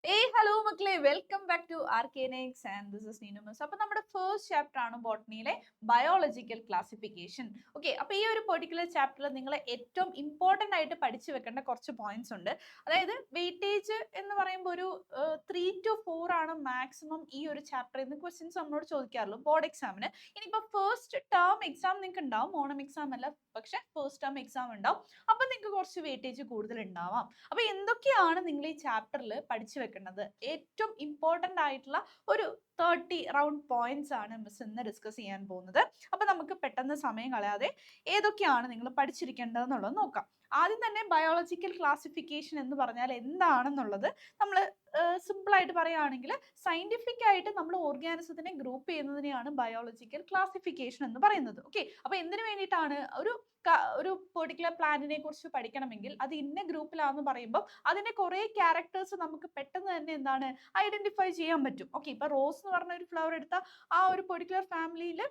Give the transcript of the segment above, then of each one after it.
Hello മക്കളെ, welcome back to ആർക്കേനിക്സ് and this is നീനുമസ്. അപ്പോൾ നമ്മുടെ ഫസ്റ്റ് ചാപ്റ്റർ ആണ് ബോട്ടണിയിലെ ബയോളജിക്കൽ ക്ലാസിഫിക്കേഷൻ. ഓക്കെ, അപ്പോൾ ഈ ഒരു പെർട്ടിക്കുലർ ചാപ്റ്ററിൽ നിങ്ങൾ ഏറ്റവും ഇമ്പോർട്ടൻ്റ് ആയിട്ട് പഠിച്ചു വെക്കേണ്ട കുറച്ച് പോയിന്റ്സ് ഉണ്ട്. അതായത് വെയിറ്റേജ് എന്ന് പറയുമ്പോൾ ഒരു 3 to 4 ആണ് മാക്സിമം ഈ ഒരു ചാപ്റ്ററിൽ നിന്ന് ക്വസ്റ്റ്യൻസ് നമ്മളോട് ചോദിക്കാറുള്ളൂ ബോർഡ് എക്സാമിന്. ഇനിയിപ്പോൾ ഫസ്റ്റ് ടേം എക്സാം നിങ്ങൾക്ക് ഉണ്ടാവും, ഓണം എക്സാം അല്ല, പക്ഷെ ഫസ്റ്റ് ടേം എക്സാം ഉണ്ടാവും. അപ്പോൾ നിങ്ങൾക്ക് കുറച്ച് വെയിറ്റേജ് കൂടുതൽ ഉണ്ടാവാം. അപ്പോൾ എന്തൊക്കെയാണ് നിങ്ങൾ ഈ ചാപ്റ്ററിൽ പഠിച്ചു വെക്കേണ്ടത്, ഏറ്റവും ഇമ്പോർട്ടൻ്റ് ആയിട്ടുള്ള ഒരു 30 റൗണ്ട് പോയിന്റ്സ് ആണ് മിസ് ഇന്ന് ഡിസ്കസ് ചെയ്യാൻ പോകുന്നത്. അപ്പോൾ നമുക്ക് പെട്ടെന്ന് സമയം കളയാതെ ഏതൊക്കെയാണ് നിങ്ങൾ പഠിച്ചിരിക്കേണ്ടതെന്നുള്ളത് നോക്കാം. ആദ്യം തന്നെ ബയോളജിക്കൽ ക്ലാസിഫിക്കേഷൻ എന്ന് പറഞ്ഞാൽ എന്താണെന്നുള്ളത് നമ്മൾ സിമ്പിൾ ആയിട്ട് പറയുകയാണെങ്കിൽ സയന്റിഫിക് ആയിട്ട് നമ്മൾ ഓർഗാനിസത്തിനെ ഗ്രൂപ്പ് ചെയ്യുന്നതിനെയാണ് ബയോളജിക്കൽ ക്ലാസിഫിക്കേഷൻ എന്ന് പറയുന്നത്. ഓക്കെ, അപ്പോൾ എന്തിനു വേണ്ടിയിട്ടാണ് ഒരു പെർട്ടിക്കുലർ പ്ലാന്റിനെ കുറിച്ച് പഠിക്കണമെങ്കിൽ അത് ഇന്ന ഗ്രൂപ്പിലാണെന്ന് പറയുമ്പോൾ അതിന്റെ കുറെ ക്യാരക്ടേഴ്സ് നമുക്ക് പെട്ടെന്ന് തന്നെ എന്താണ് ഐഡന്റിഫൈ ചെയ്യാൻ പറ്റും. ഓക്കെ, ഇപ്പൊ റോസ് എന്ന് പറഞ്ഞ ഒരു ഫ്ലവർ എടുത്താൽ ആ ഒരു പെർട്ടിക്കുലർ ഫാമിലിയിൽ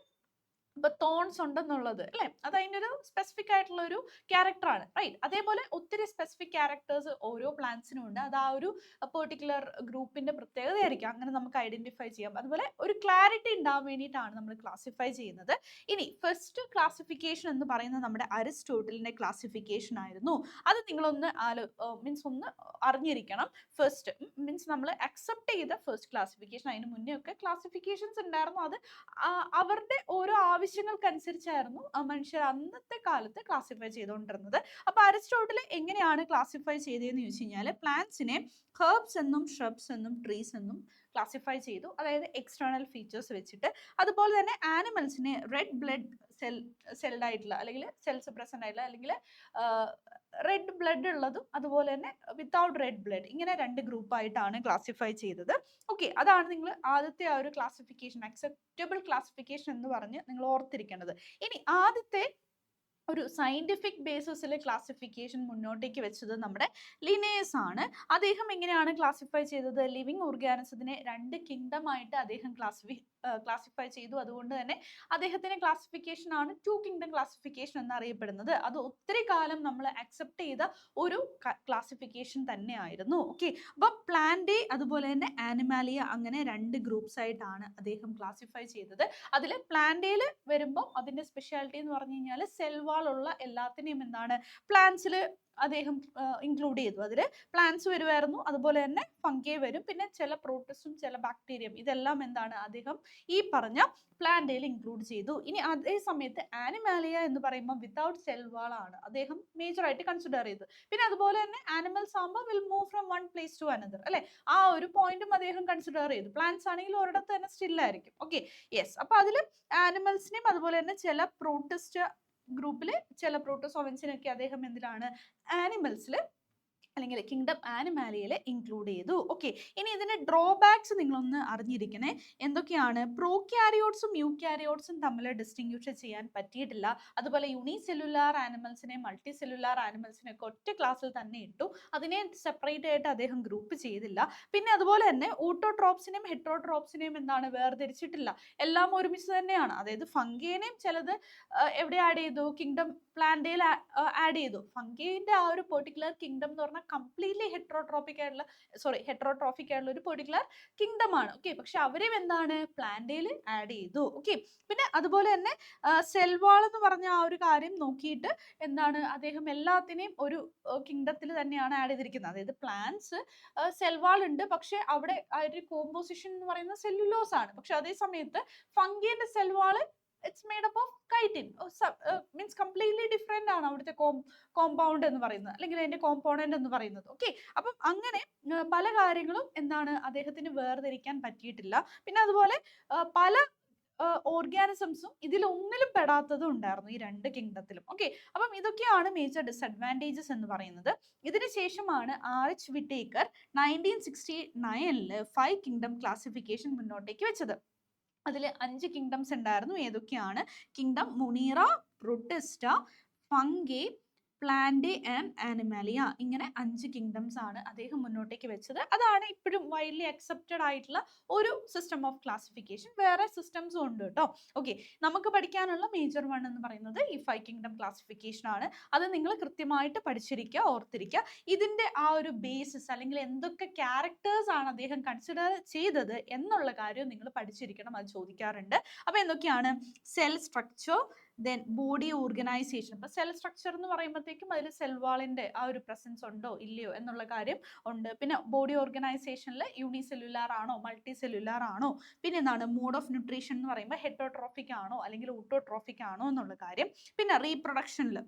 ഇപ്പൊ തോൺസ് ഉണ്ടെന്നുള്ളത് അല്ലെ, അത് അതിൻ്റെ ഒരു സ്പെസിഫിക് ആയിട്ടുള്ള ഒരു ക്യാരക്ടർ ആണ്, റൈറ്റ്? അതേപോലെ ഒത്തിരി സ്പെസിഫിക് ക്യാരക്ടേഴ്സ് ഓരോ പ്ലാന്റ്സിനും ഉണ്ട്. അത് ആ ഒരു പെർട്ടിക്കുലർ ഗ്രൂപ്പിന്റെ പ്രത്യേകതയായിരിക്കും, അങ്ങനെ നമുക്ക് ഐഡന്റിഫൈ ചെയ്യാം. അതുപോലെ ഒരു ക്ലാരിറ്റി ഉണ്ടാവാൻ വേണ്ടിയിട്ടാണ് നമ്മൾ ക്ലാസിഫൈ ചെയ്യുന്നത്. ഇനി ഫസ്റ്റ് ക്ലാസിഫിക്കേഷൻ എന്ന് പറയുന്നത് നമ്മുടെ അരിസ്റ്റോട്ടലിന്റെ ക്ലാസിഫിക്കേഷൻ ആയിരുന്നു. അത് നിങ്ങളൊന്ന് മീൻസ് ഒന്ന് അറിഞ്ഞിരിക്കണം. ഫസ്റ്റ് മീൻസ് നമ്മൾ അക്സെപ്റ്റ് ചെയ്ത ഫസ്റ്റ് ക്ലാസിഫിക്കേഷൻ, അതിന് മുന്നേ ഒക്കെ ക്ലാസിഫിക്കേഷൻസ് ഉണ്ടായിരുന്നു. അത് അവരുടെ ഓരോ ആവശ്യങ്ങൾക്കനുസരിച്ചായിരുന്നു മനുഷ്യർ അന്നത്തെ കാലത്ത് ക്ലാസിഫൈ ചെയ്തുകൊണ്ടിരുന്നത്. അപ്പൊ അരിസ്റ്റോട്ടിൽ എങ്ങനെയാണ് ക്ലാസിഫൈ ചെയ്തതെന്ന് ചോദിച്ചു കഴിഞ്ഞാൽ പ്ലാന്റ്സിനെ ഹെർബ്സ് എന്നും ഷ്രബ്സ് എന്നും ട്രീസ് എന്നും ക്ലാസിഫൈ ചെയ്തു, അതായത് എക്സ്റ്റേണൽ ഫീച്ചേഴ്സ് വെച്ചിട്ട്. അതുപോലെ തന്നെ ആനിമൽസിനെ റെഡ് ബ്ലഡ് സെൽഡ് ആയിട്ടുള്ള അല്ലെങ്കിൽ സെൽസ് പ്രസന്റ് ആയിട്ടുള്ള അല്ലെങ്കിൽ റെഡ് ബ്ലഡ് ഉള്ളതും അതുപോലെ തന്നെ വിത്തൗട്ട് റെഡ് ബ്ലഡ്, ഇങ്ങനെ രണ്ട് ഗ്രൂപ്പായിട്ടാണ് ക്ലാസിഫൈ ചെയ്തത്. ഓക്കെ, അതാണ് നിങ്ങൾ ആദ്യത്തെ ആ ഒരു ക്ലാസിഫിക്കേഷൻ, അക്സെപ്റ്റബിൾ ക്ലാസിഫിക്കേഷൻ എന്ന് പറഞ്ഞ് നിങ്ങൾ ഓർത്തിരിക്കേണ്ടത്. ഇനി ആദ്യത്തെ ഒരു സയന്റിഫിക് ബേസിസിൽ ക്ലാസിഫിക്കേഷൻ മുന്നോട്ടേക്ക് വെച്ചത് നമ്മുടെ ലിനേയസ് ആണ്. അദ്ദേഹം എങ്ങനെയാണ് ക്ലാസിഫൈ ചെയ്തത്? ലിവിങ് ഓർഗാനിസത്തിനെ രണ്ട് കിങ്ഡം ആയിട്ട് അദ്ദേഹം ക്ലാസിഫൈ ചെയ്തു. അതുകൊണ്ട് തന്നെ അദ്ദേഹത്തിന്റെ ക്ലാസിഫിക്കേഷൻ ആണ് 2 കിങ്ഡം ക്ലാസിഫിക്കേഷൻ എന്നറിയപ്പെടുന്നത്. അത് ഒത്തിരി കാലം നമ്മൾ അക്സെപ്റ്റ് ചെയ്ത ഒരു ക്ലാസിഫിക്കേഷൻ തന്നെയായിരുന്നു. ഓക്കെ, അപ്പൊ പ്ലാന്റ് അതുപോലെ തന്നെ ആനിമാലിയ, അങ്ങനെ രണ്ട് ഗ്രൂപ്പ്സ് ആയിട്ടാണ് അദ്ദേഹം ക്ലാസിഫൈ ചെയ്തത്. അതിൽ പ്ലാന്റേൽ വരുമ്പോൾ അതിന്റെ സ്പെഷ്യാലിറ്റി എന്ന് പറഞ്ഞു കഴിഞ്ഞാൽ സെൽവാൾ ഉള്ള എല്ലാത്തിനെയും എന്താണ് പ്ലാന്റ്സിൽ അദ്ദേഹം ഇൻക്ലൂഡ് ചെയ്തു. അതിൽ പ്ലാന്റ്സ് വരുമായിരുന്നു, അതുപോലെ തന്നെ ഫംഗൈ വരും, പിന്നെ ചില പ്രോട്ടിസ്റ്റും ചില ബാക്ടീരിയം, ഇതെല്ലാം എന്താണ് അദ്ദേഹം ഈ പറഞ്ഞ പ്ലാന്റേൽ ഇൻക്ലൂഡ് ചെയ്തു. ഇനി അതേ സമയത്ത് ആനിമാലിയ എന്ന് പറയുമ്പോൾ വിത്തൗട്ട് സെൽവാൾ ആണ് അദ്ദേഹം മേജർ ആയിട്ട് കൺസിഡർ ചെയ്തത്. പിന്നെ അതുപോലെ തന്നെ ആനിമൽസ് ആകുമ്പോൾ will move from one place to another അല്ലെ, ആ ഒരു പോയിന്റും അദ്ദേഹം കൺസിഡർ ചെയ്തു. പ്ലാന്റ്സ് ആണെങ്കിൽ ഒരിടത്ത് തന്നെ സ്റ്റിൽ ആയിരിക്കും. Okay, yes. അപ്പൊ അതിൽ ആനിമൽസിനെയും അതുപോലെ തന്നെ ചില പ്രോട്ടിസ്റ്റ് ഗ്രൂപ്പില് ചില പ്രോട്ടോസോവൻസിനൊക്കെ അദ്ദേഹം എന്തിലാണ് ആനിമൽസിൽ അല്ലെങ്കിൽ കിങ്ഡം ആനിമാലിയയിൽ ഇൻക്ലൂഡ് ചെയ്തു. ഓക്കെ, ഇനി ഇതിന്റെ ഡ്രോബാക്സ് നിങ്ങളൊന്ന് അറിഞ്ഞിരിക്കണേ. എന്തൊക്കെയാണ്? പ്രോക്യാരിയോട്സും യൂക്യാരിയോട്സും തമ്മിൽ ഡിസ്റ്റിങ്വിഷ് ചെയ്യാൻ പറ്റിയിട്ടില്ല. അതുപോലെ യൂണിസെല്ലുലാർ ആനിമൽസിനെ മൾട്ടി സെല്ലുലാർ ആനിമൽസിനെ ഒക്കെ ഒറ്റ ക്ലാസ്സിൽ തന്നെ ഇട്ടു, അതിനെ സെപ്പറേറ്റ് ആയിട്ട് അദ്ദേഹം ഗ്രൂപ്പ് ചെയ്തില്ല. പിന്നെ അതുപോലെ തന്നെ ഓട്ടോട്രോപ്സിനെയും ഹെറ്ററോട്രോപ്സിനെയും എന്താണ് വേർതിരിച്ചിട്ടില്ല, എല്ലാം ഒരുമിച്ച് തന്നെയാണ്. അതായത് ഫംഗേനെയും ചിലത് എവിടെ ആഡ് ചെയ്തു? കിങ്ഡം പ്ലാന്റേൽ ആഡ് ചെയ്തു. ഫംഗൈന്റെ ആ ഒരു പെർട്ടിക്കുലർ കിങ്ഡം എന്ന് പറഞ്ഞാൽ കംപ്ലീറ്റ്ലി ഹെറ്ററോട്രോഫിക് ആയിട്ടുള്ള ഒരു പെർട്ടിക്കുലർ കിങ്ഡം ആണ്. ഓക്കെ, പക്ഷെ അവരെയും എന്താണ് പ്ലാന്റേൽ ആഡ് ചെയ്തു. ഓക്കെ, പിന്നെ അതുപോലെ തന്നെ സെൽവാൾ എന്ന് പറഞ്ഞ ആ ഒരു കാര്യം നോക്കിയിട്ട് എന്താണ് അദ്ദേഹം എല്ലാത്തിനെയും ഒരു കിങ്ഡത്തിൽ തന്നെയാണ് ആഡ് ചെയ്തിരിക്കുന്നത്. അതായത് പ്ലാന്റ്സ് സെൽവാൾ ഉണ്ട്, പക്ഷെ അവിടെ ആ ഒരു കോമ്പോസിഷൻ എന്ന് പറയുന്നത് സെല്ലുലോസ് ആണ്. പക്ഷെ അതേ സമയത്ത് ഫംഗിന്റെ cell wall it's made up of chitin, means completely different ആണ് അവിടുത്തെ കോമ്പൗണ്ട് എന്ന് പറയുന്നത്, അല്ലെങ്കിൽ അതിന്റെ കോമ്പോണന്റ് എന്ന് പറയുന്നത്. ഓക്കെ, അപ്പം അങ്ങനെ പല കാര്യങ്ങളും എന്താണ് അദ്ദേഹത്തിന് വേർതിരിക്കാൻ പറ്റിയിട്ടില്ല. പിന്നെ അതുപോലെ പല ഓർഗാനിസംസും ഇതിലൊന്നിലും പെടാത്തതും ഉണ്ടായിരുന്നു ഈ രണ്ട് കിങ്ഡത്തിലും. ഓക്കെ, അപ്പം ഇതൊക്കെയാണ് മേജർ ഡിസഡ്വാൻറ്റേജസ് എന്ന് പറയുന്നത്. ഇതിന് ശേഷമാണ് RH വിറ്റേക്കർ 1969 5 കിങ്ഡം ക്ലാസിഫിക്കേഷൻ മുന്നോട്ടേക്ക് വെച്ചത്. അതിൽ 5 കിങ്ഡംസ് ഉണ്ടായിരുന്നു. ഏതൊക്കെയാണ്? Kingdom Muneera, Protista, fungi, plant and Animalia. ഇങ്ങനെ 5 കിങ്ഡംസ് ആണ് അദ്ദേഹം മുന്നോട്ടേക്ക് വെച്ചത്. അതാണ് ഇപ്പോഴും വൈഡ്ലി അക്സെപ്റ്റഡ് ആയിട്ടുള്ള ഒരു സിസ്റ്റം ഓഫ് ക്ലാസിഫിക്കേഷൻ. വേറെ സിസ്റ്റംസും ഉണ്ട് കേട്ടോ. ഓക്കെ, നമുക്ക് പഠിക്കാനുള്ള മേജർ വൺ എന്ന് പറയുന്നത് ഈ 5 കിങ്ഡം ക്ലാസിഫിക്കേഷൻ ആണ്. അത് നിങ്ങൾ കൃത്യമായിട്ട് പഠിച്ചിരിക്കുക, ഓർത്തിരിക്കുക. ഇതിന്റെ ആ ഒരു ബേസിസ് അല്ലെങ്കിൽ എന്തൊക്കെ ക്യാരക്ടേഴ്സ് ആണ് അദ്ദേഹം കൺസിഡർ ചെയ്തത് എന്നുള്ള കാര്യം നിങ്ങൾ പഠിച്ചിരിക്കണം. അത് ചോദിക്കാറുണ്ട്. അപ്പൊ എന്തൊക്കെയാണ്? Cell structure, then body organisation. ഇപ്പൊ സെൽ സ്ട്രക്ചർ എന്ന് പറയുമ്പോഴത്തേക്കും അതിൽ സെൽ വാളിന്റെ ആ ഒരു പ്രസൻസ് ഉണ്ടോ ഇല്ലയോ എന്നുള്ള കാര്യം ഉണ്ട്. പിന്നെ ബോഡി ഓർഗനൈസേഷനിൽ യൂണിസെല്ലുലാർ ആണോ മൾട്ടി സെല്ലുലാർ ആണോ, പിന്നെ എന്താണ് മോഡ് ഓഫ് ന്യൂട്രീഷൻ എന്ന് പറയുമ്പോൾ ഹെറ്റോട്രോഫിക് ആണോ അല്ലെങ്കിൽ ഊട്ടോട്രോഫിക് ആണോ എന്നുള്ള കാര്യം. പിന്നെ റീപ്രൊഡക്ഷനിൽ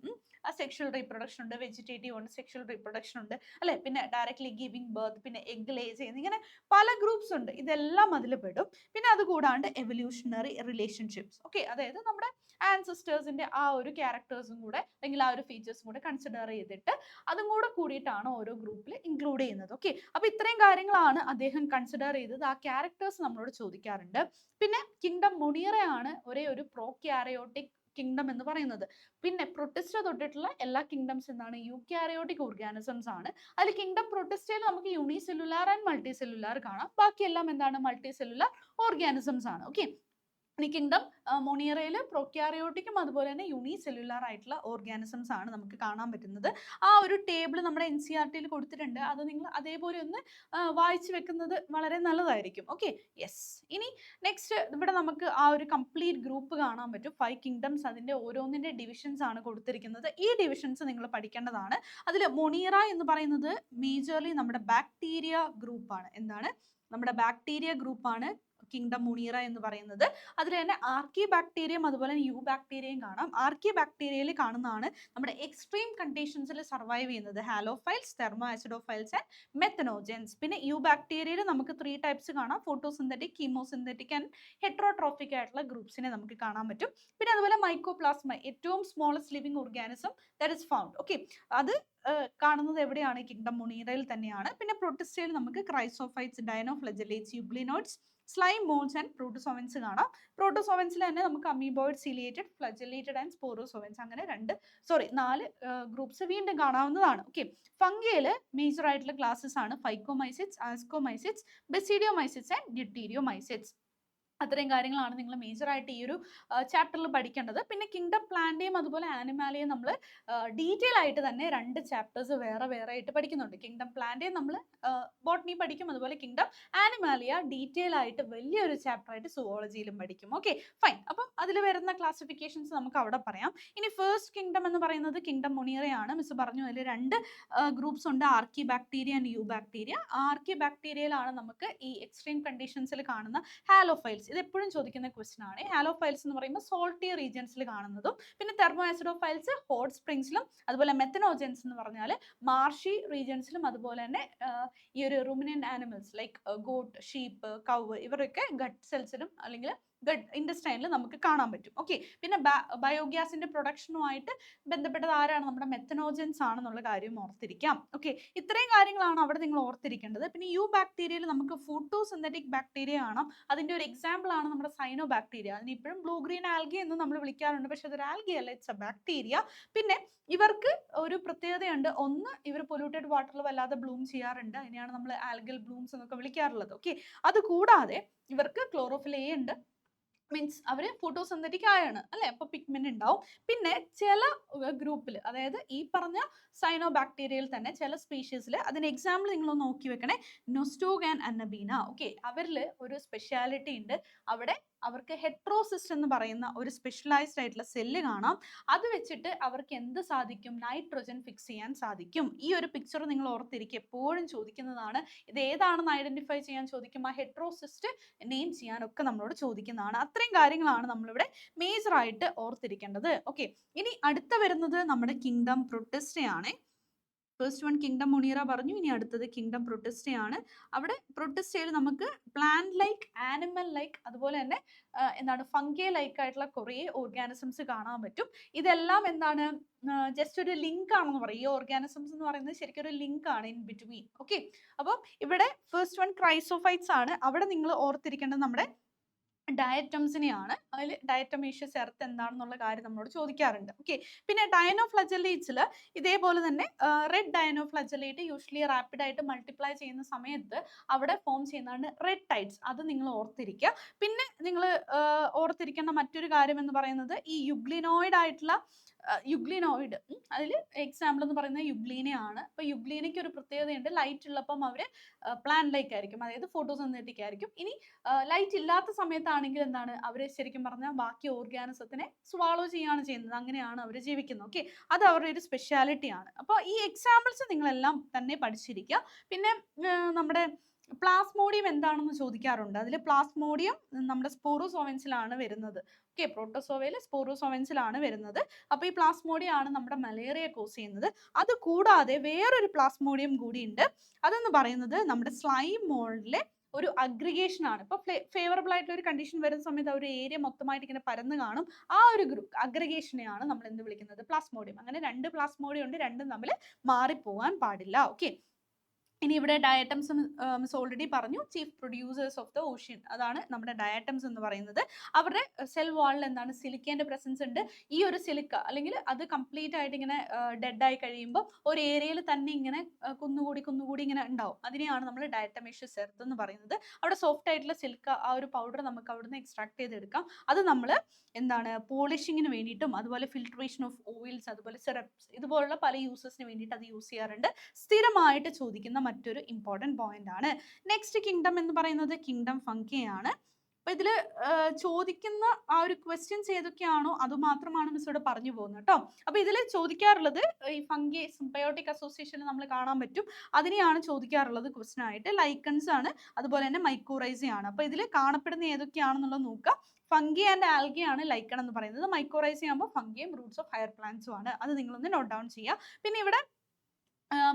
സെക്ഷൽ റീപ്രൊഡക്ഷൻ ഉണ്ട്, വെജിറ്റേറ്റീവ് ഉണ്ട്, സെക്ഷൽ റീപ്രൊഡക്ഷൻ ഉണ്ട് അല്ലെ, പിന്നെ ഡയറക്ട്ലി ഗിവിംഗ് ബർത്ത്, പിന്നെ എഗ് ലേ ചെയ്യുന്ന, ഇങ്ങനെ പല ഗ്രൂപ്പ്സ് ഉണ്ട്. ഇതെല്ലാം അതിൽ പെടും. പിന്നെ അത് കൂടാണ്ട് എവല്യൂഷണറി റിലേഷൻഷിപ്സ്. ഓക്കെ, അതായത് നമ്മുടെ ആൻസിസ്റ്റേഴ്സിന്റെ ആ ഒരു ക്യാരക്ടേഴ്സും കൂടെ അല്ലെങ്കിൽ ആ ഒരു ഫീച്ചേഴ്സും കൂടെ കൺസിഡർ ചെയ്തിട്ട് അതും കൂടെ കൂടിയിട്ടാണ് ഓരോ ഗ്രൂപ്പിൽ ഇൻക്ലൂഡ് ചെയ്യുന്നത്. ഓക്കെ, അപ്പൊ ഇത്രയും കാര്യങ്ങളാണ് അദ്ദേഹം കൺസിഡർ ചെയ്തത്. ആ ക്യാരക്ടേഴ്സ് നമ്മളോട് ചോദിക്കാറുണ്ട്. പിന്നെ കിങ്ഡം മൊണീറയാണ് ഒരേ ഒരു പ്രോക്യാരിയോട്ടിക് കിങ്ഡം എന്ന് പറയുന്നത്. പിന്നെ പ്രൊട്ടിസ്റ്റ തൊട്ടിട്ടുള്ള എല്ലാ കിങ്ഡംസ് എന്താണ്? യൂക്യാരിയോട്ടിക് ഓർഗാനിസംസ് ആണ്. അതിൽ കിങ്ഡം പ്രൊട്ടിസ്റ്റയിൽ നമുക്ക് യൂണിസെല്ലുലാർ ആൻഡ് മൾട്ടി സെല്ലുലാർ കാണാം. ബാക്കിയെല്ലാം എന്താണ്? മൾട്ടി സെല്ലുലാർ ഓർഗാനിസംസ് ആണ്. ഓക്കെ, ഇനി കിങ്ഡം മൊണീറയിൽ പ്രോക്യാരിയോട്ടിക്കും അതുപോലെ തന്നെ യൂണിസെല്ലുലാർ ആയിട്ടുള്ള ഓർഗാനിസംസ് ആണ് നമുക്ക് കാണാൻ പറ്റുന്നത്. ആ ഒരു ടേബിൾ നമ്മുടെ NCERT കൊടുത്തിട്ടുണ്ട്. അത് നിങ്ങൾ അതേപോലെ ഒന്ന് വായിച്ചു വെക്കുന്നത് വളരെ നല്ലതായിരിക്കും. Okay, yes. ഇനി നെക്സ്റ്റ് ഇവിടെ നമുക്ക് ആ ഒരു കംപ്ലീറ്റ് ഗ്രൂപ്പ് കാണാൻ പറ്റും. 5 കിങ്ഡംസ്, അതിന്റെ ഓരോന്നിന്റെ ഡിവിഷൻസ് ആണ് കൊടുത്തിരിക്കുന്നത്. ഈ ഡിവിഷൻസ് നിങ്ങൾ പഠിക്കേണ്ടതാണ്. അതിൽ മൊണീറ എന്ന് പറയുന്നത് മേജർലി നമ്മുടെ ബാക്ടീരിയ ഗ്രൂപ്പാണ്. എന്താണ്? നമ്മുടെ ബാക്ടീരിയ ഗ്രൂപ്പാണ് കിങ്ഡം മൊണീറ എന്ന് പറയുന്നത്. അതിൽ തന്നെ ആർക്കി ബാക്ടീരിയം അതുപോലെ തന്നെ യു ബാക്ടീരിയയും കാണാം. ആർക്കി ബാക്ടീരിയയിൽ കാണുന്നതാണ് നമ്മുടെ എക്സ്ട്രീം കണ്ടീഷൻസിൽ സർവൈവ് ചെയ്യുന്നത്. Halophiles, thermoacidophiles and methanogens. പിന്നെ യു ബാക്ടീരിയയിൽ നമുക്ക് 3 ടൈപ്സ് കാണാം. ഫോട്ടോസിന്തറ്റിക്, കീമോസിന്തറ്റിക് ആൻഡ് ഹെട്രോട്രോഫിക് ആയിട്ടുള്ള ഗ്രൂപ്പ്സിനെ നമുക്ക് കാണാൻ പറ്റും. പിന്നെ അതുപോലെ മൈക്കോപ്ലാസ്മ, ഏറ്റവും smallest living organism that is found. Okay, അത് കാണുന്നത് എവിടെയാണ്? കിങ്ഡം മൊണീറയിൽ തന്നെയാണ്. പിന്നെ പ്രൊട്ടിസ്റ്റയിൽ നമുക്ക് chrysophytes, ഡൈനോഫ്ലെജലേറ്റ്സ്, യുഗ്ലിനോയിഡ്സ്, slime moles and protozoans കാണാം. പ്രോട്ടോസോവൻസിൽ തന്നെ നമുക്ക് amoeboid, ciliated, flagellated and sporozoans, അങ്ങനെ 4 ഗ്രൂപ്പ്സ് വീണ്ടും കാണാവുന്നതാണ്. ഓക്കെ, ഫംഗിയിൽ മേജർ ആയിട്ടുള്ള ക്ലാസ്സസ് ആണ് ഫൈക്കോമൈസിറ്റ്സ്, ആസ്കോമൈസിറ്റ്സ്, ബെസിഡിയോമൈസിറ്റ്സ് ആൻഡ് ഡിപ്റ്റീരിയോമൈസിറ്റ്സ്. അത്രയും കാര്യങ്ങളാണ് നിങ്ങൾ മേജർ ആയിട്ട് ഈ ഒരു ചാപ്റ്ററിൽ പഠിക്കേണ്ടത്. പിന്നെ കിങ്ഡം പ്ലാന്റേയും അതുപോലെ ആനിമാലിയെയും നമ്മൾ ഡീറ്റെയിൽ ആയിട്ട് തന്നെ 2 ചാപ്റ്റേഴ്സ് വേറെ വേറെ ആയിട്ട് പഠിക്കുന്നുണ്ട്. കിങ്ഡം പ്ലാന്റേയും നമ്മൾ ബോട്ടണി പഠിക്കും, അതുപോലെ കിങ്ഡം ആനിമാലിയ ഡീറ്റെയിൽ ആയിട്ട് വലിയൊരു ചാപ്റ്റർ ആയിട്ട് സുവോളജിയിലും പഠിക്കും. Okay, fine. അപ്പം അതിൽ വരുന്ന ക്ലാസിഫിക്കേഷൻസ് നമുക്ക് അവിടെ പറയാം. ഇനി ഫസ്റ്റ് കിങ്ഡം എന്ന് പറയുന്നത് കിങ്ഡം മൊണീറയാണ്. മിസ് പറഞ്ഞു അതിൽ 2 ഗ്രൂപ്പ്സ് ഉണ്ട്, ആർക്കി ബാക്ടീരിയ ആൻഡ് യു ബാക്ടീരിയ. ആർക്കി ബാക്ടീരിയയിലാണ് നമുക്ക് ഈ എക്സ്ട്രീം കണ്ടീഷൻസിൽ കാണുന്ന ഹാലോഫൈൽസ്. ഇത് എപ്പോഴും ചോദിക്കുന്ന ക്വസ്റ്റൻ ആണ്. ഹാലോഫൈൽസ് എന്ന് പറയുമ്പോൾ സോൾട്ടി റീജിയൻസിൽ കാണുന്നതും, പിന്നെ തെർമോ ആസിഡോഫൈൽസ് ഹോട്ട് സ്പ്രിങ്സിലും, അതുപോലെ മെത്തനോജൻസ് എന്ന് പറഞ്ഞാൽ മാർഷി റീജിയൻസിലും, അതുപോലെ തന്നെ ഈ ഒരു ruminant animals like goat, sheep, cow, ഇവരൊക്കെ ഗട്ട് സെൽസിലും അല്ലെങ്കിൽ ഗട്ട് ഇൻഡസ്റ്റൈനിൽ നമുക്ക് കാണാൻ പറ്റും. ഓക്കെ, പിന്നെ ബയോഗ്യാസിന്റെ പ്രൊഡക്ഷനുമായിട്ട് ബന്ധപ്പെട്ടത് ആരാണ്? നമ്മുടെ മെത്തനോജൻസ് ആണെന്നുള്ള കാര്യം ഓർത്തിരിക്കാം. ഓക്കെ, ഇത്രയും കാര്യങ്ങളാണ് അവിടെ നിങ്ങൾ ഓർത്തിരിക്കേണ്ടത്. പിന്നെ യു ബാക്ടീരിയയിൽ നമുക്ക് ഫോട്ടോസിന്തറ്റിക് ബാക്ടീരിയ കാണാം. അതിന്റെ ഒരു എക്സാമ്പിൾ ആണ് നമ്മുടെ സൈനോ ബാക്ടീരിയ. അതിന് ഇപ്പോഴും ബ്ലൂ ഗ്രീൻ ആൽഗി എന്ന് നമ്മൾ വിളിക്കാറുണ്ട്, പക്ഷെ അതൊരു ആൽഗി അല്ല, ഇറ്റ്സ് എ ബാക്ടീരിയ. പിന്നെ ഇവർക്ക് ഒരു പ്രത്യേകതയുണ്ട്. ഒന്ന്, ഇവർ പൊല്യൂട്ടഡ് വാട്ടറിൽ വല്ലാതെ ബ്ലൂം ചെയ്യാറുണ്ട്. അതിനെയാണ് നമ്മൾ ആൽഗൽ ബ്ലൂംസ് എന്നൊക്കെ വിളിക്കാറുള്ളത്. ഓക്കെ, അത് കൂടാതെ ഇവർക്ക് ക്ലോറോഫിൽ എ ഉണ്ട്, മീൻസ് അവർ ഫോട്ടോസിന്തറ്റിക് ആയാണ് അല്ലെ, അപ്പൊ പിഗ്മെന്റ് ഉണ്ടാവും. പിന്നെ ചില ഗ്രൂപ്പിൽ, അതായത് ഈ പറഞ്ഞ സൈനോ ബാക്ടീരിയയിൽ തന്നെ ചില സ്പീഷീസിൽ, അതിന് എക്സാമ്പിൾ നിങ്ങൾ നോക്കി വെക്കണേ, നൊസ്റ്റോഗ് ആൻഡ് അന്നബീന. ഓക്കെ, അവരിൽ ഒരു സ്പെഷ്യാലിറ്റി ഉണ്ട്. അവിടെ അവർക്ക് ഹെട്രോസിസ്റ്റ് എന്ന് പറയുന്ന ഒരു സ്പെഷ്യലൈസ്ഡ് ആയിട്ടുള്ള സെല്ല് കാണാം. അത് വെച്ചിട്ട് അവർക്ക് എന്ത് സാധിക്കും? നൈട്രോജൻ ഫിക്സ് ചെയ്യാൻ സാധിക്കും. ഈ ഒരു പിക്ചർ നിങ്ങൾ ഓർത്തിരിക്കുക, എപ്പോഴും ചോദിക്കുന്നതാണ്. ഇത് ഏതാണെന്ന് ഐഡന്റിഫൈ ചെയ്യാൻ ചോദിക്കും, ആ ഹെട്രോസിസ്റ്റ് നെയിം ചെയ്യാനൊക്കെ നമ്മളോട് ചോദിക്കുന്നതാണ്. അത്രയും കാര്യങ്ങളാണ് നമ്മളിവിടെ മേജർ ആയിട്ട് ഓർത്തിരിക്കേണ്ടത്. ഓക്കെ, ഇനി അടുത്ത വരുന്നത് നമ്മുടെ കിങ്ഡം പ്രൊട്ടിസ്റ്റയാണ്. ഫസ്റ്റ് വൺ കിങ്ഡം മൊണീറ പറഞ്ഞു, ഇനി അടുത്തത് കിങ്ഡം പ്രൊട്ടിസ്റ്റയാണ്. അവിടെ പ്രൊട്ടിസ്റ്റയിൽ നമുക്ക് പ്ലാന്റ് ലൈക്ക്, ആനിമൽ ലൈക്ക്, അതുപോലെ തന്നെ എന്താണ് ഫംഗേ ലൈക്ക് ആയിട്ടുള്ള കുറേ ഓർഗാനിസംസ് കാണാൻ പറ്റും. ഇതെല്ലാം എന്താണ്? ജസ്റ്റ് ഒരു ലിങ്ക് ആണെന്ന് പറയും. ഈ ഓർഗാനിസംസ് എന്ന് പറയുന്നത് ശരിക്കും ഒരു ലിങ്ക് ആണ് ഇൻ ബിറ്റ്വീൻ. ഓക്കെ, അപ്പം ഇവിടെ ഫസ്റ്റ് വൺ ക്രൈസോഫൈറ്റ്സ് ആണ്. അവിടെ നിങ്ങൾ ഓർത്തിരിക്കേണ്ടത് നമ്മുടെ ഡയറ്റംസിനെയാണ്. അതിൽ ഡയറ്റമീഷ്യസ് എർത്ത് എന്താണെന്നുള്ള കാര്യം നമ്മളോട് ചോദിക്കാറുണ്ട്. ഓക്കെ. പിന്നെ ഡയനോഫ്ലജല്ലേറ്റ്സിൽ ഇതേപോലെ തന്നെ റെഡ് ഡയനോഫ്ലജല്ലേറ്റ് യൂഷ്വലി റാപ്പിഡ് ആയിട്ട് മൾട്ടിപ്ലൈ ചെയ്യുന്ന സമയത്ത് അവിടെ ഫോം ചെയ്യുന്നതാണ് റെഡ് ടൈഡ്സ്. അത് നിങ്ങൾ ഓർത്തിരിക്കുക. പിന്നെ നിങ്ങൾ ഓർത്തിരിക്കേണ്ട മറ്റൊരു കാര്യം എന്ന് പറയുന്നത് ഈ യുഗ്ലിനോയിഡ് ആയിട്ടുള്ള യുഗ്ലിനോയിഡ്, അതിൽ എക്സാമ്പിൾ എന്ന് പറയുന്നത് യുഗ്ലീനയാണ്. അപ്പൊ യുഗ്ലീനയ്ക്ക് ഒരു പ്രത്യേകതയുണ്ട്, ലൈറ്റ് ഉള്ളപ്പം അവര് പ്ലാന്റ് ലൈക്ക് ആയിരിക്കും, അതായത് ഫോട്ടോസിന്തറ്റിക് ആയിരിക്കും. ഇനി ലൈറ്റ് ഇല്ലാത്ത സമയത്താണെങ്കിൽ എന്താണ്, അവര് ശരിക്കും പറഞ്ഞാൽ ബാക്കി ഓർഗാനിസത്തിനെ സ്വാളോ ചെയ്യാണ് ചെയ്യുന്നത്, അങ്ങനെയാണ് അവർ ജീവിക്കുന്നത്. ഓക്കെ, അത് അവരുടെ ഒരു സ്പെഷ്യാലിറ്റി ആണ്. അപ്പോൾ ഈ എക്സാമ്പിൾസ് നിങ്ങളെല്ലാം തന്നെ പഠിച്ചിരിക്കുക. പിന്നെ നമ്മുടെ പ്ലാസ്മോഡിയം എന്താണെന്ന് ചോദിക്കാറുണ്ട്. അതിൽ പ്ലാസ്മോഡിയം നമ്മുടെ സ്പോറോസോവൻസിലാണ് വരുന്നത്. ഓക്കെ, പ്രോട്ടോസോവയിൽ സ്പോറോസോവൻസിലാണ് വരുന്നത്. അപ്പോൾ ഈ പ്ലാസ്മോഡിയം ആണ് നമ്മുടെ മലേറിയ കോസ് ചെയ്യുന്നത്. അത് കൂടാതെ വേറൊരു പ്ലാസ്മോഡിയം കൂടിയുണ്ട്. അതെന്ന് പറയുന്നത് നമ്മുടെ സ്ലൈം മോൾഡിലെ ഒരു അഗ്രിഗേഷൻ ആണ്. ഇപ്പൊ ഫേവറബിൾ ആയിട്ടുള്ള ഒരു കണ്ടീഷൻ വരുന്ന സമയത്ത് ആ ഒരു ഏരിയ മൊത്തമായിട്ട് ഇങ്ങനെ പരന്ന് കാണും. ആ ഒരു ഗ്രൂപ്പ് അഗ്രിഗേഷനെയാണ് നമ്മൾ എന്ത് വിളിക്കുന്നത്, പ്ലാസ്മോഡിയം. അങ്ങനെ രണ്ട് പ്ലാസ്മോഡിയം ഉണ്ട്, രണ്ടും തമ്മിൽ മാറിപ്പോവാൻ പാടില്ല. ഓക്കെ. ഇനി ഇവിടെ ഡയറ്റംസ് മിസ് ഓൾറെഡി പറഞ്ഞു, chief producers of the ocean, അതാണ് നമ്മുടെ ഡയറ്റംസ് എന്ന് പറയുന്നത്. അവരുടെ സെൽ വാളിൽ എന്താണ്, സിലിക്കേന്റെ പ്രസൻസ് ഉണ്ട്. ഈ ഒരു സിലിക്ക അല്ലെങ്കിൽ അത് കംപ്ലീറ്റ് ആയിട്ട് ഇങ്ങനെ ഡെഡ് ആയി കഴിയുമ്പോൾ ഒരു ഏരിയയിൽ തന്നെ ഇങ്ങനെ കുന്നുകൂടി ഇങ്ങനെ ഉണ്ടാവും. അതിനെയാണ് നമ്മൾ ഡയറ്റമേഷ്യസ് എർത്ത് എന്ന് പറയുന്നത്. അവിടെ സോഫ്റ്റ് ആയിട്ടുള്ള സിലിക്ക, ആ ഒരു പൗഡർ നമുക്ക് അവിടുന്ന് എക്സ്ട്രാക്ട് ചെയ്തെടുക്കാം. അത് നമ്മൾ എന്താണ്, പോളിഷിങ്ങിന് വേണ്ടിയിട്ടും അതുപോലെ ഫിൽട്രേഷൻ ഓഫ് ഓയിൽസ്, അതുപോലെ സിറപ്സ്, ഇതുപോലുള്ള പല യൂസസിന് വേണ്ടിയിട്ട് അത് യൂസ് ചെയ്യാറുണ്ട്. സ്ഥിരമായിട്ട് ചോദിക്കുന്ന മറ്റൊരു ഇമ്പോർട്ടൻറ്റ് പോയിന്റ് ആണ്. നെക്സ്റ്റ് കിങ്ഡം എന്ന് പറയുന്നത് കിങ്ഡം ഫംഗി ആണ്. അപ്പൊ ഇതിൽ ചോദിക്കുന്ന ആ ഒരു ക്വസ്റ്റ്യൻസ് ഏതൊക്കെയാണോ അത് മാത്രമാണ് മിസ് ഇവിടെ പറഞ്ഞു പോകുന്നത് കേട്ടോ. അപ്പൊ ഇതിൽ ചോദിക്കാറുള്ളത് ഈ ഫംഗി സിംബയോട്ടിക് അസോസിയേഷനിൽ നമ്മൾ കാണാൻ പറ്റും, അതിനെയാണ് ചോദിക്കാറുള്ളത് ക്വസ്റ്റ്യൻ ആയിട്ട്. ലൈക്കൺസ് ആണ്, അതുപോലെ തന്നെ മൈക്കോറൈസി ആണ്. അപ്പൊ ഇതിൽ കാണപ്പെടുന്ന ഏതൊക്കെയാണെന്നുള്ളത് നോക്കുക. ഫംഗി ആൻഡ് ആൽഗി ആണ് ലൈക്കൺ എന്ന് പറയുന്നത്. മൈക്കോറൈസി ആകുമ്പോൾ ഫംഗിയും റൂട്ട്സ് ഓഫ് ഹയർ പ്ലാന്റ്സും ആണ്. അത് നിങ്ങളൊന്ന് നോട്ട് ഡൗൺ ചെയ്യുക. പിന്നെ ഇവിടെ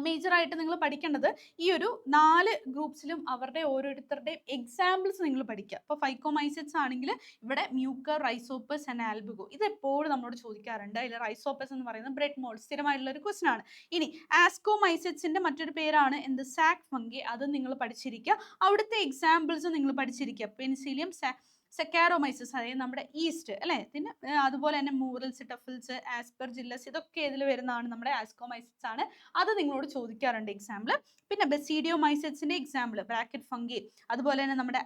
മേജർ ആയിട്ട് നിങ്ങൾ പഠിക്കേണ്ടത് ഈ ഒരു 4 ഗ്രൂപ്പ്സിലും അവരുടെ ഓരോരുത്തരുടെയും എക്സാമ്പിൾസ് നിങ്ങൾ പഠിക്കുക. ഇപ്പോൾ ഫൈക്കോമൈസെറ്റ്സ് ആണെങ്കിൽ ഇവിടെ മ്യൂക്കർ, റൈസോപ്പസ് ആൻഡ് ആൽബുഗോ, ഇത് എപ്പോഴും നമ്മളോട് ചോദിക്കാറുണ്ട്. അതിൽ റൈസോപ്പസ് എന്ന് പറയുന്നത് ബ്രെഡ് മോൾഡ്, സ്ഥിരമായിട്ടുള്ള ഒരു ക്വസ്റ്റൻ ആണ്. ഇനി ആസ്കോമൈസെറ്റ്സിന്റെ മറ്റൊരു പേരാണ് എന്ത്, സാക് ഫംഗി, അത് നിങ്ങൾ പഠിച്ചിരിക്കുക. അവിടുത്തെ എക്സാമ്പിൾസ് നിങ്ങൾ പഠിച്ചിരിക്കുക. പെനിസിലിയം, സെക്കാരോമൈസസ്, അതായത് നമ്മുടെ ഈസ്റ്റ് അല്ലെ. പിന്നെ അതുപോലെ തന്നെ മൂറൽസ്, ടഫിൽസ്, ആസ്പെർജില്ലസ്, ഇതൊക്കെ ഇതിൽ വരുന്നതാണ് നമ്മുടെ ആസ്കോമൈസറ്റ്സ് ആണ്. അത് നിങ്ങളോട് ചോദിക്കാറുണ്ട് എക്സാമ്പിൾ. പിന്നെ ബെസീഡിയോമൈസറ്റ്സിന്റെ എക്സാമ്പിൾ ബ്രാക്കറ്റ് ഫംഗി, അതുപോലെ തന്നെ നമ്മുടെ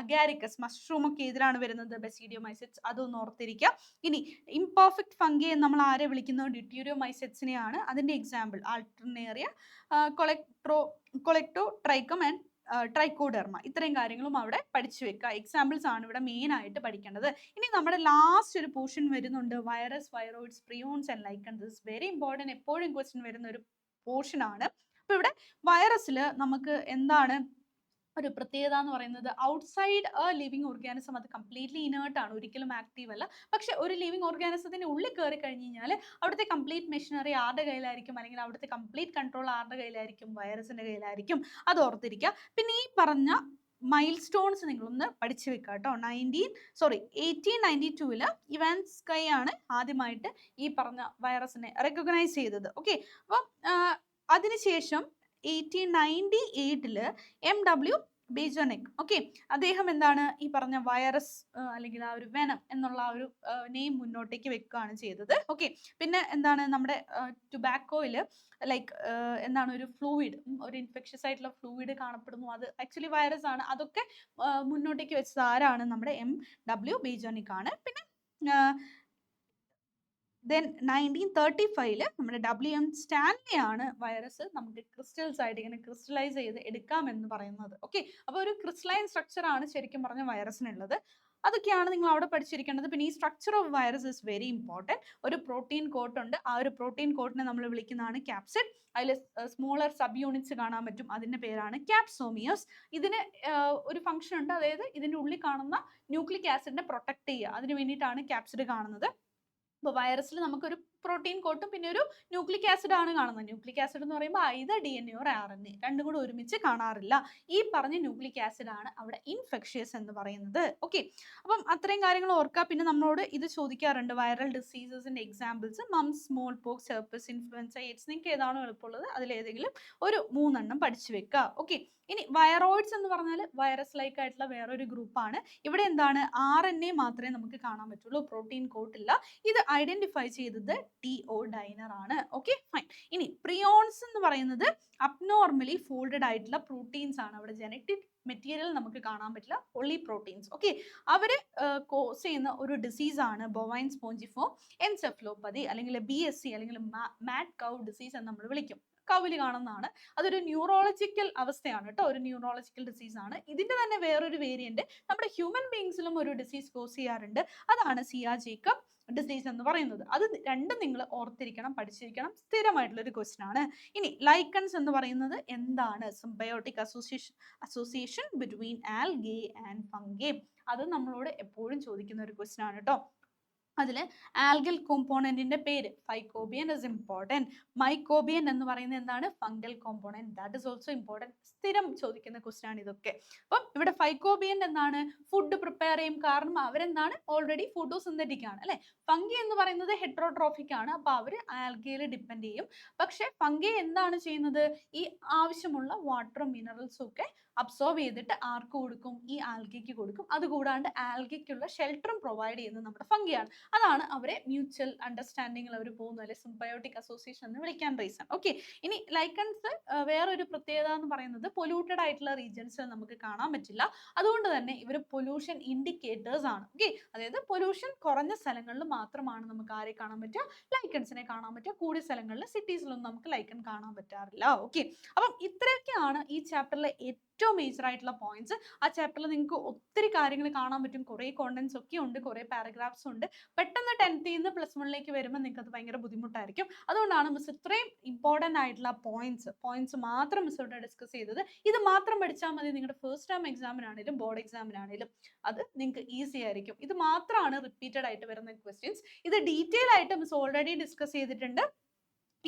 അഗാരിക്കസ്, മഷ്റൂം ഒക്കെ ഇതിലാണ് വരുന്നത്, ബെസീഡിയോമൈസറ്റ്സ്, അതൊന്ന് ഓർത്തിരിക്കുക. ഇനി ഇംപെർഫെക്റ്റ് ഫംഗി നമ്മൾ ആരെ വിളിക്കുന്നത്, ഡിറ്റ്യൂരിയോമൈസറ്റ്സിനെയാണ്. അതിന്റെ എക്സാമ്പിൾ ആൾട്ടർനേറിയ, കൊളക്ടോ ട്രൈക്കം ആൻഡ് ട്രൈക്കോഡെർമ. ഇത്രയും കാര്യങ്ങളും അവിടെ പഠിച്ചു വെക്കുക. എക്സാമ്പിൾസ് ആണ് ഇവിടെ മെയിൻ ആയിട്ട് പഠിക്കേണ്ടത്. ഇനി നമ്മുടെ ലാസ്റ്റ് ഒരു പോർഷൻ വരുന്നുണ്ട്, virus, viroids, prions and lichen. This very important, എപ്പോഴും ക്വസ്റ്റ്യൻ വരുന്ന ഒരു പോർഷൻ ആണ്. അപ്പൊ ഇവിടെ വൈറസിൽ നമുക്ക് എന്താണ് ഒരു പ്രത്യേകത എന്ന് പറയുന്നത്, ഔട്ട്സൈഡ് എ ലിവിങ് ഓർഗാനിസം അത് കംപ്ലീറ്റ്ലി ഇനേർട്ട് ആണ്, ഒരിക്കലും ആക്റ്റീവ് അല്ല. പക്ഷെ ഒരു ലിവിങ് ഓർഗാനിസത്തിന്റെ ഉള്ളിൽ കയറി കഴിഞ്ഞ് കഴിഞ്ഞാൽ അവിടുത്തെ കംപ്ലീറ്റ് മെഷീനറി ആരുടെ കയ്യിലായിരിക്കും, അല്ലെങ്കിൽ അവിടുത്തെ കംപ്ലീറ്റ് കൺട്രോൾ ആരുടെ കയ്യിലായിരിക്കും, വൈറസിന്റെ കയ്യിലായിരിക്കും. അത് ഓർത്തിരിക്കുക. പിന്നെ ഈ പറഞ്ഞ മൈൽ സ്റ്റോൺസ് നിങ്ങളൊന്ന് പഠിച്ചു വെക്കുക കേട്ടോ. 1892 ഇവാൻസ്കൈ ആണ് ആദ്യമായിട്ട് ഈ പറഞ്ഞ വൈറസിനെ റെക്കഗ്നൈസ് ചെയ്തത്. ഓക്കെ, അപ്പം അതിനുശേഷം 1898 MW ബേജോനിക്, ഓക്കെ, അദ്ദേഹം എന്താണ് ഈ പറഞ്ഞ വൈറസ് അല്ലെങ്കിൽ ആ ഒരു വെനം എന്നുള്ള ആ ഒരു നെയിം മുന്നോട്ടേക്ക് വെക്കുകയാണ് ചെയ്തത്. ഓക്കെ, പിന്നെ എന്താണ് നമ്മുടെ ടുബാക്കോയിൽ ലൈക്ക് എന്താണ് ഒരു ഫ്ലൂയിഡ്, ഒരു ഇൻഫെക്ഷ്യസ് ആയിട്ടുള്ള ഫ്ലൂയിഡ് കാണപ്പെടുന്നു, അത് ആക്ച്വലി വൈറസ് ആണ്. അതൊക്കെ മുന്നോട്ടേക്ക് വെച്ചത് ആരാണ്, നമ്മുടെ MW ബേജോനിക് ആണ്. പിന്നെ ദെൻ 1935 നമ്മുടെ WM സ്റ്റാൻലി ആണ് വൈറസ് നമുക്ക് ക്രിസ്റ്റൽസ് ആയിട്ട് ഇങ്ങനെ ക്രിസ്റ്റലൈസ് ചെയ്ത് എടുക്കാമെന്ന് പറയുന്നത്. ഓക്കെ, അപ്പോൾ ഒരു ക്രിസ്റ്റലൈൻ സ്ട്രക്ചർ ആണ് ശരിക്കും പറഞ്ഞ വൈറസിനുള്ളത്. അതൊക്കെയാണ് നിങ്ങൾ അവിടെ പഠിച്ചിരിക്കേണ്ടത്. പിന്നെ ഈ structure of virus is very important. ഒരു പ്രോട്ടീൻ കോട്ട് ഉണ്ട്, ആ ഒരു പ്രോട്ടീൻ കോട്ടിനെ നമ്മൾ വിളിക്കുന്നതാണ് ക്യാപ്സിഡ്. അതിൽ സ്മോളർ സബ് യൂണിറ്റ്സ് കാണാൻ പറ്റും, അതിന്റെ പേരാണ് ക്യാപ്സോമിയോസ്. ഇതിന് ഒരു ഫംഗ്ഷൻ ഉണ്ട്, അതായത് ഇതിന്റെ ഉള്ളിൽ കാണുന്ന ന്യൂക്ലിക് ആസിഡിനെ പ്രൊട്ടക്ട് ചെയ്യുക, അതിന് വേണ്ടിയിട്ടാണ് ക്യാപ്സിഡ് കാണുന്നത്. ഇപ്പോൾ വൈറസിൽ നമുക്കൊരു പ്രോട്ടീൻ കോട്ടും പിന്നെ ഒരു ന്യൂക്ലിക് ആസിഡ് ആണ് കാണുന്നത്. ന്യൂക്ലിക് ആസിഡ് എന്ന് പറയുമ്പോൾ ഐദർ DNA ഓർ RNA രണ്ടും കൂടെ ഒരുമിച്ച് കാണാറില്ല. ഈ പറഞ്ഞ ന്യൂക്ലിക് ആസിഡ് ആണ് അവിടെ ഇൻഫെക്ഷ്യസ് എന്ന് പറയുന്നത്. ഓക്കെ, അപ്പം അത്രയും കാര്യങ്ങൾ ഓർക്കുക. പിന്നെ നമ്മളോട് ഇത് ചോദിക്കാറുണ്ട്, വൈറൽ ഡിസീസസിന്റെ examples mumps, smallpox, herpes, influenza, AIDS. നിങ്ങൾക്ക് ഏതാണോ എളുപ്പമുള്ളത് അതിലേതെങ്കിലും ഒരു 3 പഠിച്ചു വെക്കുക. ഓക്കെ, ഇനി വൈറോയിഡ്സ് എന്ന് പറഞ്ഞാൽ വൈറസ് ലൈക്ക് ആയിട്ടുള്ള വേറൊരു ഗ്രൂപ്പാണ്. ഇവിടെ എന്താണ്, RNA മാത്രമേ നമുക്ക് കാണാൻ പറ്റുള്ളൂ, പ്രോട്ടീൻ കോട്ട് ഇല്ല. ഇത് ഐഡന്റിഫൈ ചെയ്തത് TO ഡൈനർ ആണ്. Okay, fine. ഇനി പ്രിയോൺസ് എന്ന് പറയുന്നത് അബ്നോർമലി ഫോൾഡഡ് ആയിട്ടുള്ള പ്രോട്ടീൻസ് ആണ്. അവിടെ ജനറ്റിക് മെറ്റീരിയൽ നമുക്ക് കാണാൻ പറ്റില്ല, ഒൺലി പ്രോട്ടീൻസ്. ഓക്കെ, അവർ കോസ് ചെയ്യുന്ന ഒരു ഡിസീസ് ആണ് ബൊവൈൻ സ്പോഞ്ചിഫോം എൻസെഫലോപ്പതി അല്ലെങ്കിൽ BSC അല്ലെങ്കിൽ മാഡ് കൗ ഡിസീസ് എന്ന് നമ്മൾ വിളിക്കും. കൗവിൽ കാണുന്നതാണ്. അതൊരു ന്യൂറോളജിക്കൽ അവസ്ഥയാണ് കേട്ടോ, ഒരു ന്യൂറോളജിക്കൽ ഡിസീസ് ആണ്. ഇതിന്റെ തന്നെ വേറൊരു വേരിയന്റ് നമ്മുടെ ഹ്യൂമൻ ബീങ്സിലും ഒരു ഡിസീസ് കോസ് ചെയ്യാറുണ്ട്. അതാണ് സിയ ജേക്കബ് ഡിസീസ് എന്ന് പറയുന്നത്. അത് രണ്ടും നിങ്ങൾ ഓർത്തിരിക്കണം, പഠിച്ചിരിക്കണം, സ്ഥിരമായിട്ടുള്ള ഒരു ക്വസ്റ്റ്യൻ ആണ്. ഇനി ലൈക്കൺസ് എന്ന് പറയുന്നത് എന്താണ്? Symbiotic association between algae and fungi. അത് നമ്മളോട് എപ്പോഴും ചോദിക്കുന്ന ഒരു ക്വസ്റ്റ്യൻ ആണ് കേട്ടോ. അതിൽ ആൽഗൽ കോമ്പോണന്റിന്റെ പേര് ഫൈക്കോബിയൻ ഇസ് ഇമ്പോർട്ടൻറ്റ്. മൈക്കോബിയൻ എന്ന് പറയുന്നത് എന്താണ്? Fungal component. That is also important. സ്ഥിരം ചോദിക്കുന്ന ക്വസ്റ്റ്യൻ ആണ് ഇതൊക്കെ. അപ്പം ഇവിടെ ഫൈക്കോബിയൻ എന്താണ്? ഫുഡ് പ്രിപ്പയർ ചെയ്യും, കാരണം അവരെന്താണ് ഓൾറെഡി ഫോട്ടോസിന്തറ്റിക് ആണ് അല്ലെ. ഫംഗി എന്ന് പറയുന്നത് ഹെട്രോട്രോഫിക് ആണ്, അപ്പൊ അവർ ആൽഗയിൽ ഡിപ്പെൻഡ് ചെയ്യും. പക്ഷെ ഫംഗി എന്താണ് ചെയ്യുന്നത്? ഈ ആവശ്യമുള്ള വാട്ടറും മിനറൽസും ഒക്കെ അബ്സോർബ് ചെയ്തിട്ട് ആർക്ക് കൊടുക്കും? ഈ ആൽഗയ്ക്ക് കൊടുക്കും. അതുകൂടാണ്ട് ആൽഗയ്ക്കുള്ള ഷെൽട്ടറും പ്രൊവൈഡ് ചെയ്യുന്നത് നമ്മുടെ ഫംഗിയാണ്. അതാണ് അവരെ മ്യൂച്വൽ അണ്ടർസ്റ്റാൻഡിങ്ങിൽ അവർ പോകുന്നു, അല്ലെ സിംബയോട്ടിക് അസോസിയേഷൻ എന്ന് വിളിക്കാൻ റീസൺ. ഓക്കെ, ഇനി ലൈക്കൺസ് വേറൊരു പ്രത്യേകത എന്ന് പറയുന്നത് പൊല്യൂട്ടഡ് ആയിട്ടുള്ള റീജിയൻസിൽ നമുക്ക് കാണാൻ പറ്റില്ല. അതുകൊണ്ട് തന്നെ ഇവർ പൊല്യൂഷൻ ഇൻഡിക്കേറ്റേഴ്സ് ആണ്. ഓക്കെ, അതായത് പൊല്യൂഷൻ കുറഞ്ഞ സ്ഥലങ്ങളിൽ മാത്രമാണ് നമുക്ക് ആരെ കാണാൻ പറ്റുക? ലൈക്കൺസിനെ കാണാൻ പറ്റുക. കൂടിയ സ്ഥലങ്ങളിൽ സിറ്റീസിലൊന്നും നമുക്ക് ലൈക്കൺ കാണാൻ പറ്റാറില്ല. ഓക്കെ, അപ്പം ഇത്രയൊക്കെയാണ് ഈ ചാപ്റ്ററിലെ ഏറ്റവും മേജർ ആയിട്ടുള്ള പോയിന്റ്സ്. ആ ചാപ്റ്ററിൽ നിങ്ങൾക്ക് ഒത്തിരി കാര്യങ്ങൾ കാണാൻ പറ്റും, കുറേ കോണ്ടന്റ്സ് ഒക്കെ ഉണ്ട്, കുറേ പാരഗ്രാഫ്സ് ഉണ്ട്. പെട്ടെന്ന് 10th നിന്ന് +1 വരുമ്പോൾ നിങ്ങൾക്ക് അത് ഭയങ്കര ബുദ്ധിമുട്ടായിരിക്കും. അതുകൊണ്ടാണ് മിസ് ഇത്രയും ഇമ്പോർട്ടൻ്റ് ആയിട്ടുള്ള പോയിന്റ്സ് മാത്രം മിസ് ഇവിടെ ഡിസ്കസ് ചെയ്തത്. ഇത് മാത്രം പഠിച്ചാൽ മതി, നിങ്ങളുടെ ഫസ്റ്റ് ടൈം എക്സാമിനാണെങ്കിലും ബോർഡ് എക്സാമിനാണെങ്കിലും അത് നിങ്ങൾക്ക് ഈസി ആയിരിക്കും. ഇത് മാത്രമാണ് റിപ്പീറ്റഡ് ആയിട്ട് വരുന്ന ക്വസ്റ്റ്യൻസ്. ഇത് ഡീറ്റെയിൽ ആയിട്ട് മിസ് ഓൾറെഡി ഡിസ്കസ് ചെയ്തിട്ടുണ്ട്.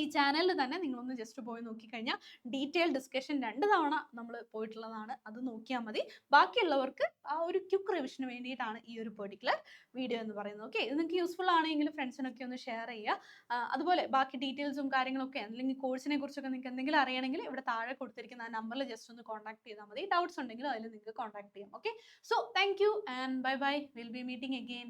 ഈ ചാനലിൽ തന്നെ നിങ്ങളൊന്ന് ജസ്റ്റ് പോയി നോക്കിക്കഴിഞ്ഞാൽ ഡീറ്റെയിൽ ഡിസ്കഷൻ 2 തവണ നമ്മൾ പോയിട്ടുള്ളതാണ്. അത് നോക്കിയാൽ മതി. ബാക്കിയുള്ളവർക്ക് ആ ഒരു ക്വിക്ക് റിവിഷന് വേണ്ടിയിട്ടാണ് ഈ ഒരു പെർട്ടിക്കുലർ വീഡിയോ എന്ന് പറയുന്നത്. ഓക്കെ, ഇത് നിങ്ങൾക്ക് യൂസ്ഫുൾ ആണെങ്കിൽ ഫ്രണ്ട്സിനൊക്കെ ഒന്ന് ഷെയർ ചെയ്യുക. അതുപോലെ ബാക്കി ഡീറ്റെയിൽസും കാര്യങ്ങളൊക്കെ അല്ലെങ്കിൽ കോഴ്സിനെ കുറിച്ചൊക്കെ നിങ്ങൾക്ക് എന്തെങ്കിലും അറിയണമെങ്കിൽ ഇവിടെ താഴെ കൊടുത്തിരിക്കുന്ന ആ നമ്പറിൽ ജസ്റ്റ് ഒന്ന് കോൺടാക്ട് ചെയ്താൽ മതി. ഡൗട്ട്സ് ഉണ്ടെങ്കിൽ അതിൽ നിങ്ങൾക്ക് കോൺടാക്ട് ചെയ്യാം. Okay, so thank you and bye bye. Will be meeting again.